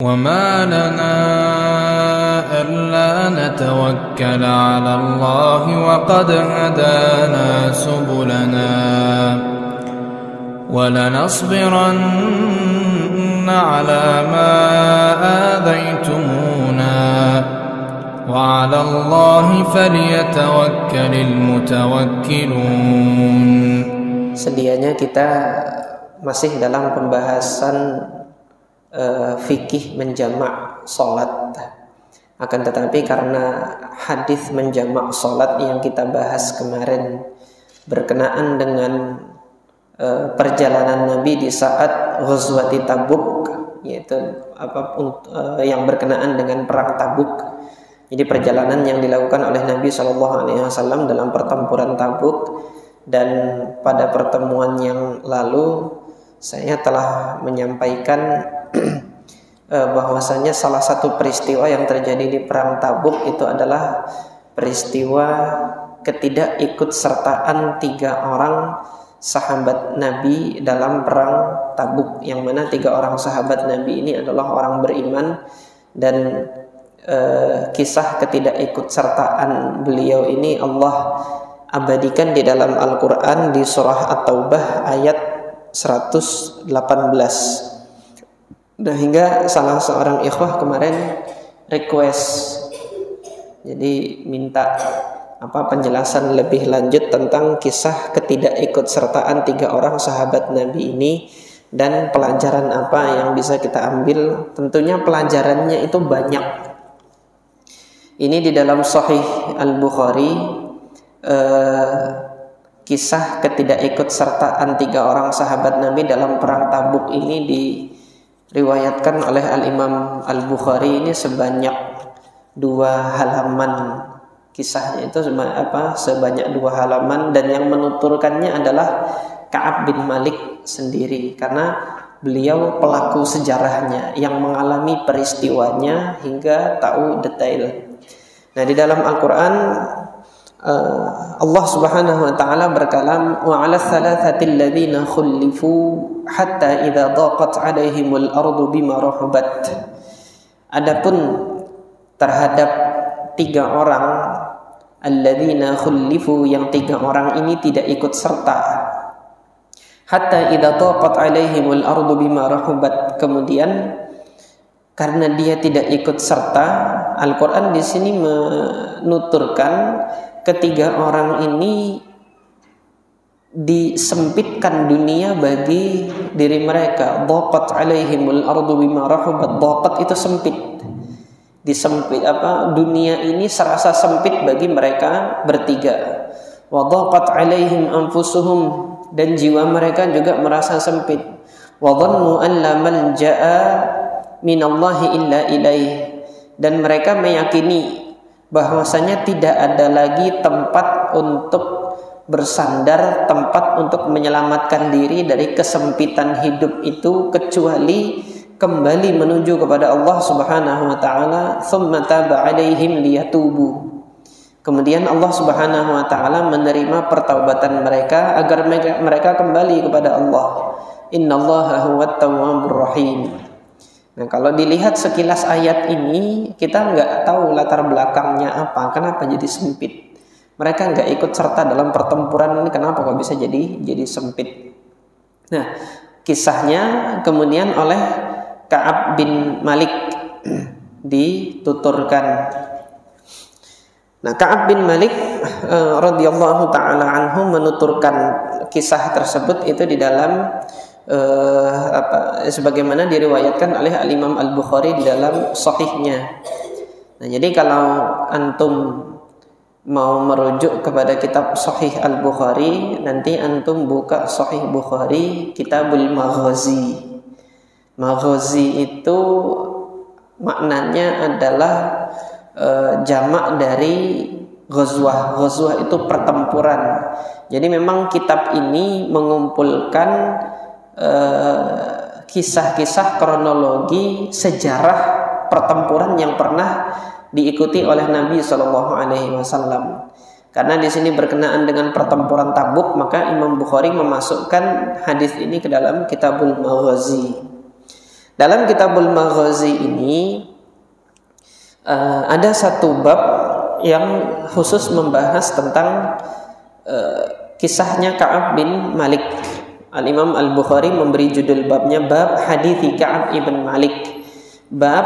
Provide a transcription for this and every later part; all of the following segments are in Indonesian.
وما لنا ألا نتوكل على الله وقد هدانا سبلنا ولنصبرن على ما آذيتمونا وعلى الله فليتوكل المتوكلون. Sedianya kita masih dalam pembahasan fikih menjamak sholat. Akan tetapi karena hadis menjamak sholat yang kita bahas kemarin berkenaan dengan perjalanan Nabi di saat Ghazwati Tabuk, yaitu yang berkenaan dengan perang Tabuk. Jadi perjalanan yang dilakukan oleh Nabi SAW dalam pertempuran Tabuk. Dan pada pertemuan yang lalu saya telah menyampaikan bahwasanya salah satu peristiwa yang terjadi di perang Tabuk itu adalah peristiwa ketidakikutsertaan 3 orang sahabat Nabi dalam perang Tabuk, yang mana 3 orang sahabat Nabi ini adalah orang beriman, dan kisah ketidakikutsertaan beliau ini Allah abadikan di dalam Al-Quran di surah At-Taubah ayat 118. Dan hingga salah seorang ikhwah kemarin request, jadi minta penjelasan lebih lanjut tentang kisah ketidakikutsertaan 3 orang sahabat Nabi ini dan pelajaran apa yang bisa kita ambil. Tentunya pelajarannya itu banyak. Ini di dalam Sahih Al-Bukhari, kisah ketidakikutsertaan 3 orang sahabat Nabi dalam perang Tabuk ini diriwayatkan oleh Al-Imam Al-Bukhari ini sebanyak 2 halaman. Kisahnya itu sebanyak 2 halaman, dan yang menuturkannya adalah Ka'ab bin Malik sendiri, karena beliau pelaku sejarahnya yang mengalami peristiwanya hingga tahu detail. Nah, di dalam Al-Quran Allah Subhanahu wa taala berkalam, wa 'ala tsalatsati alladziina khulifu hatta idza dhaqat 'alaihimul ardu bima rahabat. Adapun terhadap 3 orang alladziina khulifu, yang 3 orang ini tidak ikut serta, hatta idza dhaqat 'alaihimul ardu bima rahabat, kemudian karena dia tidak ikut serta, Al-Quran di sini menuturkan ketiga orang ini disempitkan dunia bagi diri mereka. Dhaqat 'alaihimul ardu bima rahabat. Dhaqat itu sempit. Disempit dunia ini serasa sempit bagi mereka bertiga. Wa dhaqat 'alaihim anfusuhum, dan jiwa mereka juga merasa sempit. Wa dhannu an la malja'a minallahi illa ilaih, dan mereka meyakini bahwasanya tidak ada lagi tempat untuk bersandar, tempat untuk menyelamatkan diri dari kesempitan hidup itu kecuali kembali menuju kepada Allah Subhanahu wa taala. Tsumma taba 'alaihim liyatubu. Kemudian Allah Subhanahu wa taala menerima pertaubatan mereka agar mereka kembali kepada Allah. Innallaha huwat tawwabur rahim. Nah, kalau dilihat sekilas ayat ini, kita nggak tahu latar belakangnya apa, kenapa jadi sempit. Mereka nggak ikut serta dalam pertempuran ini, kenapa kok bisa jadi sempit. Nah, kisahnya kemudian oleh Ka'ab bin Malik dituturkan. Nah, Ka'ab bin Malik radhiyallahu taala anhu menuturkan kisah tersebut itu di dalam sebagaimana diriwayatkan oleh Al-Imam Al-Bukhari di dalam sahihnya. Nah, jadi kalau antum mau merujuk kepada kitab Sahih Al-Bukhari, nanti antum buka Sahih Bukhari Kitabul Maghazi. Maghazi itu maknanya adalah jamak dari ghazwah. Ghazwah itu pertempuran. Jadi memang kitab ini mengumpulkan kisah-kisah kronologi sejarah pertempuran yang pernah diikuti oleh Nabi Shallallahu Alaihi Wasallam. Karena di sini berkenaan dengan pertempuran Tabuk, maka Imam Bukhari memasukkan hadis ini ke dalam Kitabul Maghazi. Dalam Kitabul Maghazi ini ada satu bab yang khusus membahas tentang kisahnya Ka'ab bin Malik. Al-Imam Al-Bukhari memberi judul babnya bab hadithi Ka'ab ibn Malik. Bab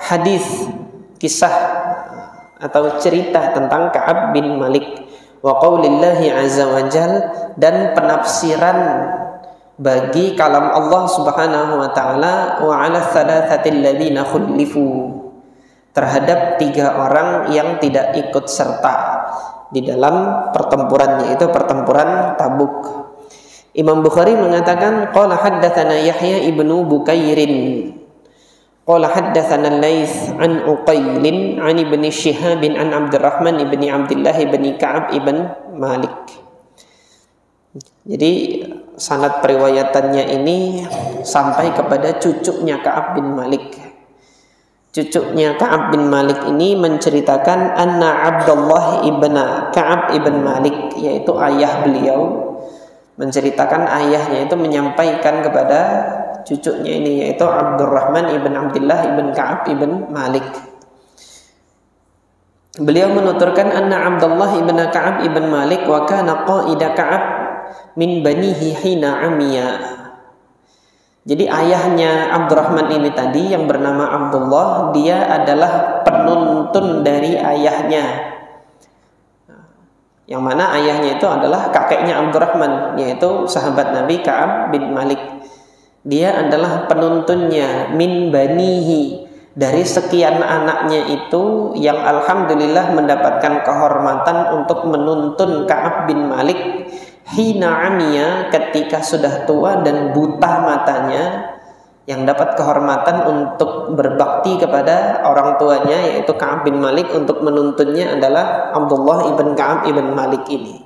hadis kisah atau cerita tentang Ka'ab bin Malik. Wa qaulillahi azza wa jal, dan penafsiran bagi kalam Allah Subhanahu wa taala, wa 'ala tsalatsatil ladzina khulifu, terhadap 3 orang yang tidak ikut serta di dalam pertempurannya, itu pertempuran Tabuk. Imam Bukhari mengatakan qala haddatsana Yahya ibnu Bukairin qala haddatsana Laits an Uqailin an ibni Shihab an Abdurrahman ibni Abdullah ibni Ka'ab ibn Malik. Jadi sanad periwayatannya ini sampai kepada cucunya Ka'ab bin Malik. Cucunya Ka'ab bin Malik ini menceritakan anna Abdullah ibn Ka'ab ibn Malik, yaitu ayah beliau, menceritakan ayahnya itu menyampaikan kepada cucunya ini, yaitu Abdurrahman ibn Abdullah ibn Ka'ab ibn Malik. Beliau menuturkan anna Abdullah ibn Ka'ab ibn Malik wa kana qaida Ka'ab min banihi hina amiya. Jadi ayahnya Abdurrahman ini tadi yang bernama Abdullah, dia adalah penuntun dari ayahnya, yang mana ayahnya itu adalah kakeknya Abdurrahman, yaitu sahabat Nabi Ka'ab bin Malik. Dia adalah penuntunnya min banihi, dari sekian anaknya itu yang alhamdulillah mendapatkan kehormatan untuk menuntun Ka'ab bin Malik hina amiya, ketika sudah tua dan buta matanya, yang dapat kehormatan untuk berbakti kepada orang tuanya, yaitu Ka'ab bin Malik, untuk menuntunnya adalah Abdullah ibn Ka'ab ibn Malik ini.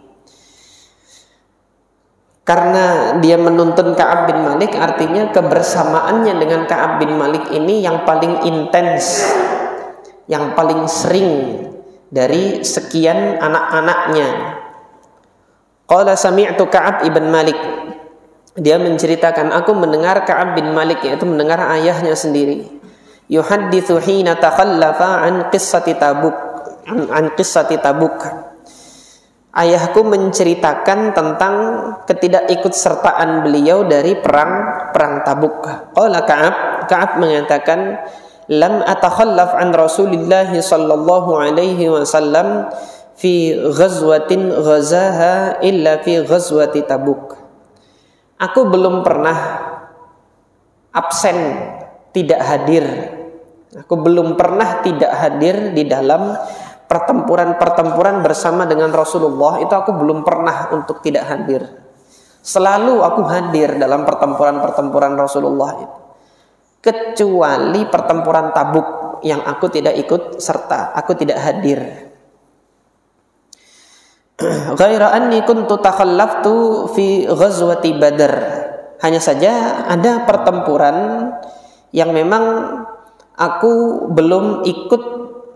Karena dia menuntun Ka'ab bin Malik, artinya kebersamaannya dengan Ka'ab bin Malik ini yang paling intens, yang paling sering dari sekian anak-anaknya. Qala sami'tu Ka'ab ibn Malik, dia menceritakan, aku mendengar Ka'ab bin Malik, yaitu mendengar ayahnya sendiri, yuhadditsu hina takhallafa an qissati Tabuk. Ayahku menceritakan tentang ketidakikutsertaan beliau dari perang Tabuk. Qala Ka'ab mengatakan, lam atakhallaf an Rasulillah sallallahu alaihi wasallam fi ghazwatin ghazaha illa fi ghazwati Tabuk. Aku belum pernah absen, tidak hadir. Aku belum pernah tidak hadir di dalam pertempuran-pertempuran bersama dengan Rasulullah. Itu aku belum pernah untuk tidak hadir. Selalu aku hadir dalam pertempuran-pertempuran Rasulullah itu, kecuali pertempuran Tabuk yang aku tidak ikut serta, aku tidak hadir. Ghaira anni kuntu takhallaftu fi ghazwati Badr. Hanya saja ada pertempuran yang memang aku belum ikut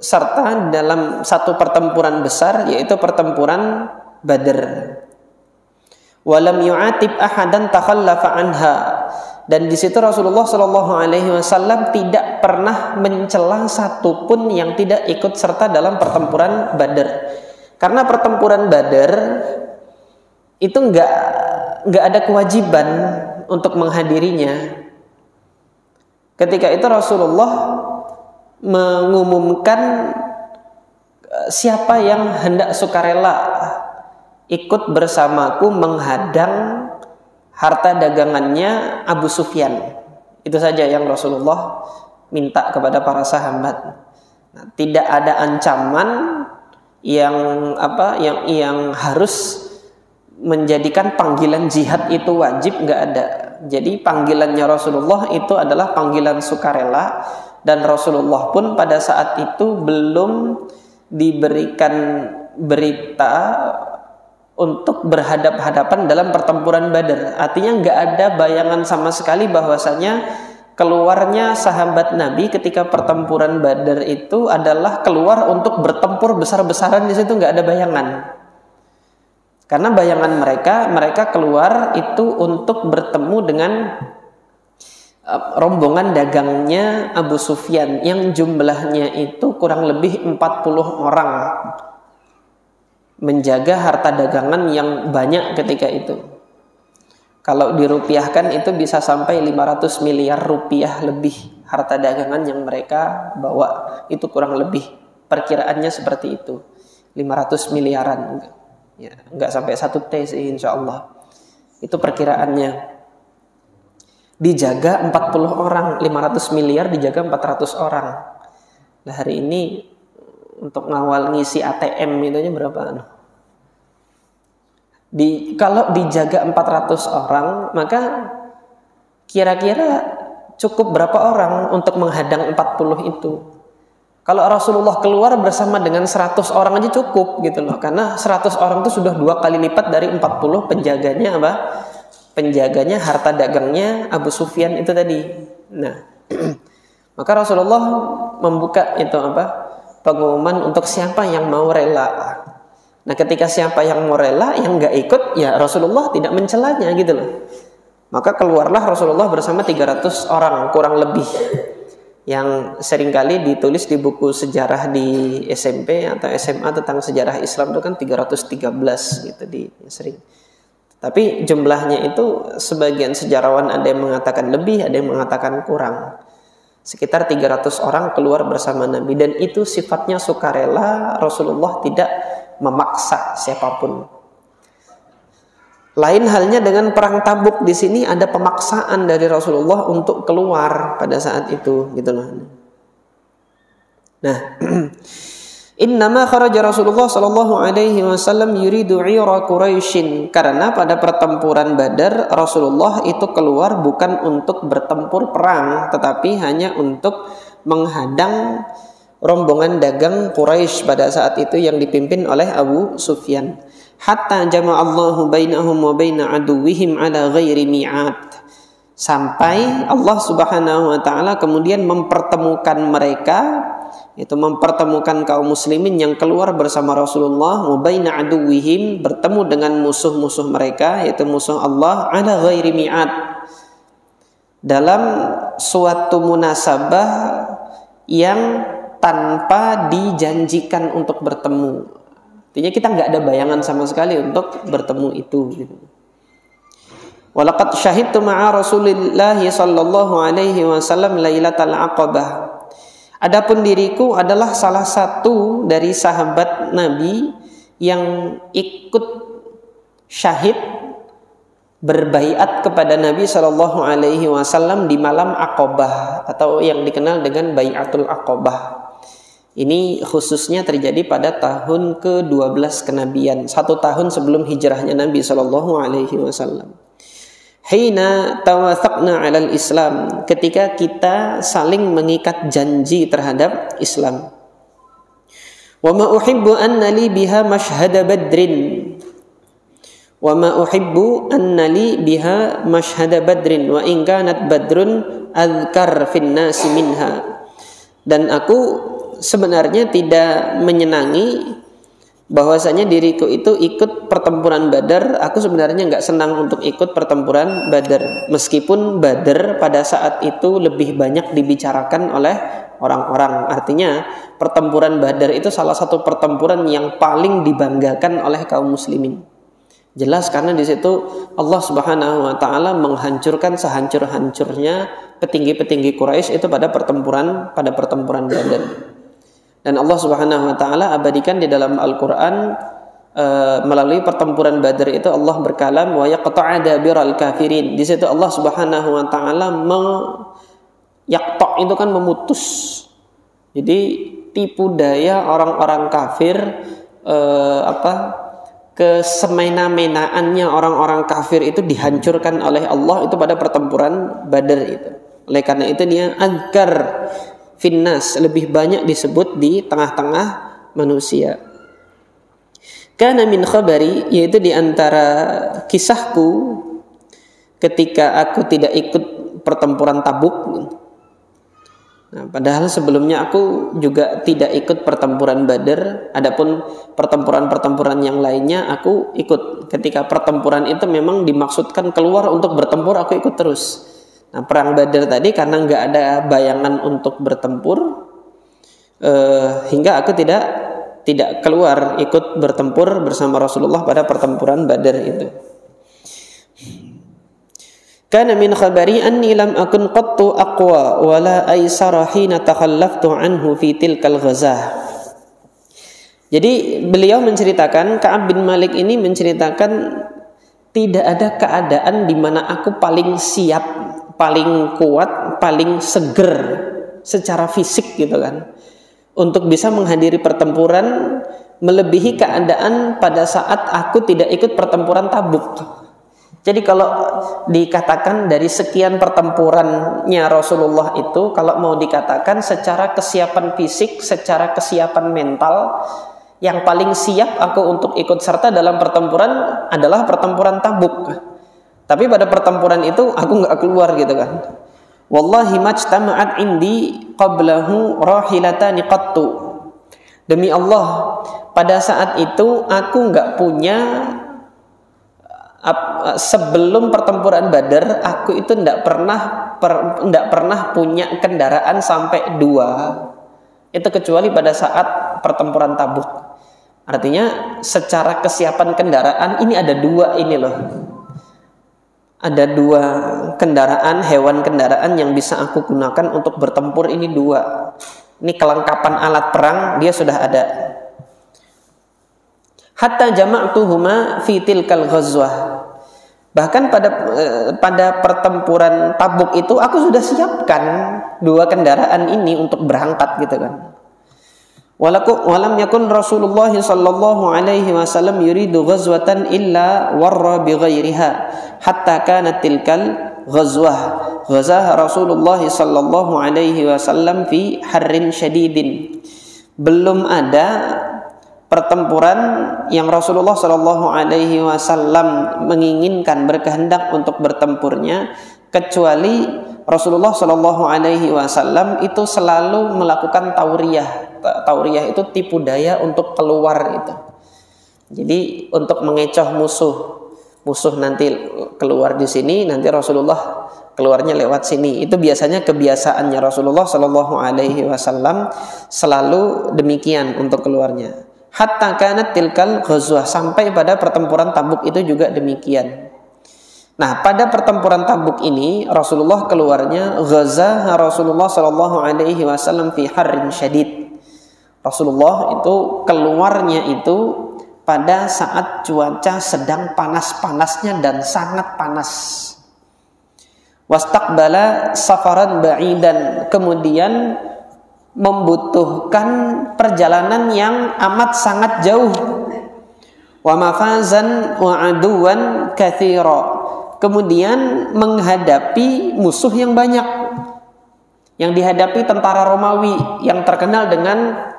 serta dalam satu pertempuran besar, yaitu pertempuran Badr. Walam yu'atib ahadan takhallafa anha. Dan di situ Rasulullah Shallallahu Alaihi Wasallam tidak pernah mencela satupun yang tidak ikut serta dalam pertempuran Badr. Karena pertempuran Badr itu nggak ada kewajiban untuk menghadirinya. Ketika itu Rasulullah mengumumkan siapa yang hendak sukarela ikut bersamaku menghadang harta dagangannya Abu Sufyan. Itu saja yang Rasulullah minta kepada para sahabat. Nah, tidak ada ancaman yang harus menjadikan panggilan jihad itu wajib, nggak ada. Jadi panggilannya Rasulullah itu adalah panggilan sukarela, dan Rasulullah pun pada saat itu belum diberikan berita untuk berhadap-hadapan dalam pertempuran Badar. Artinya nggak ada bayangan sama sekali bahwasanya keluarnya sahabat Nabi ketika pertempuran Badar itu adalah keluar untuk bertempur besar-besaran. Di situ nggak ada bayangan. Karena bayangan mereka keluar itu untuk bertemu dengan rombongan dagangnya Abu Sufyan yang jumlahnya itu kurang lebih 40 orang menjaga harta dagangan yang banyak ketika itu. Kalau dirupiahkan itu bisa sampai 500 miliar rupiah lebih harta dagangan yang mereka bawa. Itu kurang lebih perkiraannya seperti itu. 500 miliaran. Ya, enggak sampai 1 T sih insyaallah. Itu perkiraannya. Dijaga 40 orang, 500 miliar dijaga 400 orang. Nah, hari ini untuk ngawal ngisi ATM itu aja berapa? Kalau dijaga 400 orang, maka kira-kira cukup berapa orang untuk menghadang 40 itu? Kalau Rasulullah keluar bersama dengan 100 orang aja cukup gitu loh. Karena 100 orang itu sudah 2 kali lipat dari 40 penjaganya apa? Penjaganya harta dagangnya Abu Sufyan itu tadi. Nah, maka Rasulullah membuka itu apa? Pengumuman untuk siapa yang mau rela. Nah, ketika siapa yang mau rela, yang nggak ikut, ya Rasulullah tidak mencelanya gitu loh. Maka keluarlah Rasulullah bersama 300 orang kurang lebih. Yang seringkali ditulis di buku sejarah di SMP atau SMA tentang sejarah Islam itu kan 313 gitu sering. Tapi jumlahnya itu sebagian sejarawan ada yang mengatakan lebih, ada yang mengatakan kurang. Sekitar 300 orang keluar bersama Nabi dan itu sifatnya sukarela, Rasulullah tidak memaksa siapapun. Lain halnya dengan perang Tabuk, di sini ada pemaksaan dari Rasulullah untuk keluar pada saat itu gitu loh. Nah, innama kharaja Rasulullah sallallahu alaihi wasallam yuridu 'ira Quraisyin, karena pada pertempuran Badar Rasulullah itu keluar bukan untuk bertempur perang tetapi hanya untuk menghadang rombongan dagang Quraisy pada saat itu yang dipimpin oleh Abu Sufyan. Hatta jama'allahu bainahum wa baina aduwwihim ala ghairi mi'ad, sampai Allah Subhanahu wa taala kemudian mempertemukan mereka, itu mempertemukan kaum muslimin yang keluar bersama Rasulullah, wa baina aduwwihim, bertemu dengan musuh-musuh mereka yaitu musuh Allah, ala ghairi mi'ad, dalam suatu munasabah yang tanpa dijanjikan untuk bertemu. Artinya kita nggak ada bayangan sama sekali untuk bertemu itu. Walaqad syahidtu ma'a Rasulillah sallallahu alaihi wasallam lailatal aqabah. Adapun diriku adalah salah satu dari sahabat Nabi yang ikut syahid berbaiat kepada Nabi sallallahu alaihi wasallam di malam Aqabah atau yang dikenal dengan Baiatul Aqabah. Ini khususnya terjadi pada tahun ke-12 kenabian, 1 tahun sebelum hijrahnya Nabi sallallahu alaihi wasallam. Hina tawathaqna 'alal Islam, ketika kita saling mengikat janji terhadap Islam. Wa ma uhibbu anna li biha mashhada badrin. Wa ma uhibbu anna li biha mashhada badrin wa in kanat badrun adhkar fin nasi minha. Dan aku sebenarnya tidak menyenangi bahwasanya diriku itu ikut pertempuran Badar. Aku sebenarnya nggak senang untuk ikut pertempuran Badar, meskipun Badar pada saat itu lebih banyak dibicarakan oleh orang-orang. Artinya pertempuran Badar itu salah satu pertempuran yang paling dibanggakan oleh kaum muslimin. Jelas karena di situ Allah Subhanahu wa taala menghancurkan sehancur-hancurnya petinggi-petinggi Quraisy itu pada pertempuran Badar. Dan Allah Subhanahu wa taala abadikan di dalam Al-Qur'an melalui pertempuran Badar itu Allah berkalam wa yaqta'a dabiral kafirin. Di situ Allah Subhanahu wa taala yaqta' itu kan memutus. Jadi tipu daya orang-orang kafir, kesemena-menaannya orang-orang kafir itu dihancurkan oleh Allah itu pada pertempuran Badar itu. Oleh karena itu dia azkar finnas, lebih banyak disebut di tengah-tengah manusia. Kana min khabari, yaitu di antara kisahku ketika aku tidak ikut pertempuran Tabuk. Nah, padahal sebelumnya aku juga tidak ikut pertempuran Badar. Adapun pertempuran-pertempuran yang lainnya aku ikut. Ketika pertempuran itu memang dimaksudkan keluar untuk bertempur, aku ikut terus. Nah, perang Badar tadi karena nggak ada bayangan untuk bertempur, hingga aku tidak keluar ikut bertempur bersama Rasulullah pada pertempuran Badar itu. Kana min khabari anni lam akun qattu aqwa wala aysara hina takhallaftu anhu fi tilkal ghazah. Jadi beliau menceritakan, Ka'ab bin Malik ini menceritakan tidak ada keadaan di mana aku paling siap, paling kuat, paling seger secara fisik gitu kan, untuk bisa menghadiri pertempuran melebihi keadaan pada saat aku tidak ikut pertempuran Tabuk. Jadi kalau dikatakan dari sekian pertempurannya Rasulullah itu, kalau mau dikatakan secara kesiapan fisik, secara kesiapan mental, yang paling siap aku untuk ikut serta dalam pertempuran adalah pertempuran Tabuk. Tapi pada pertempuran itu aku nggak keluar gitu kan. Wallahi majtama'at indi qablahu rahilatani qattu. Demi Allah, pada saat itu aku nggak punya, sebelum pertempuran Badar aku itu tidak pernah punya kendaraan sampai 2. Itu kecuali pada saat pertempuran Tabuk. Artinya secara kesiapan kendaraan ini ada 2 ini loh. Ada 2 kendaraan, hewan kendaraan yang bisa aku gunakan untuk bertempur, ini 2. Ini kelengkapan alat perang dia sudah ada. Hatta jama'tuhuma fi tilkal ghazwah. Bahkan pada pertempuran Tabuk itu aku sudah siapkan 2 kendaraan ini untuk berangkat gitu kan. Walam yakun Rasulullah sallallahu alaihi wasallam yuridu ghazwatan illa warra bi ghairiha hatta kanat tilkal ghazwah ghazah Rasulullah sallallahu alaihi wasallam fi harrin syadidin. Belum ada pertempuran yang Rasulullah Shallallahu Alaihi Wasallam menginginkan, berkehendak untuk bertempurnya, kecuali Rasulullah Shallallahu Alaihi Wasallam itu selalu melakukan tauriyah. Tauriyah itu tipu daya untuk keluar itu. Jadi untuk mengecoh musuh nanti keluar di sini, nanti Rasulullah keluarnya lewat sini. Itu biasanya kebiasaannya Rasulullah Shallallahu Alaihi Wasallam, selalu demikian untuk keluarnya. Hatta kanat tilkal ghazwah, sampai pada pertempuran Tabuk itu juga demikian. Nah, pada pertempuran Tabuk ini Rasulullah keluarnya ghazah Rasulullah sallallahu alaihi wasallam fi harrin syadid. Rasulullah itu keluarnya itu pada saat cuaca sedang panas-panasnya dan sangat panas. Wastaqbala safaran ba'idan, kemudian membutuhkan perjalanan yang amat sangat jauh. Wa mafazan wa aduwan katsira, kemudian menghadapi musuh yang banyak. Yang dihadapi tentara Romawi yang terkenal dengan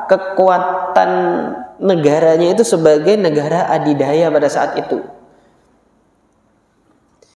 kekuatan negaranya itu sebagai negara adidaya pada saat itu.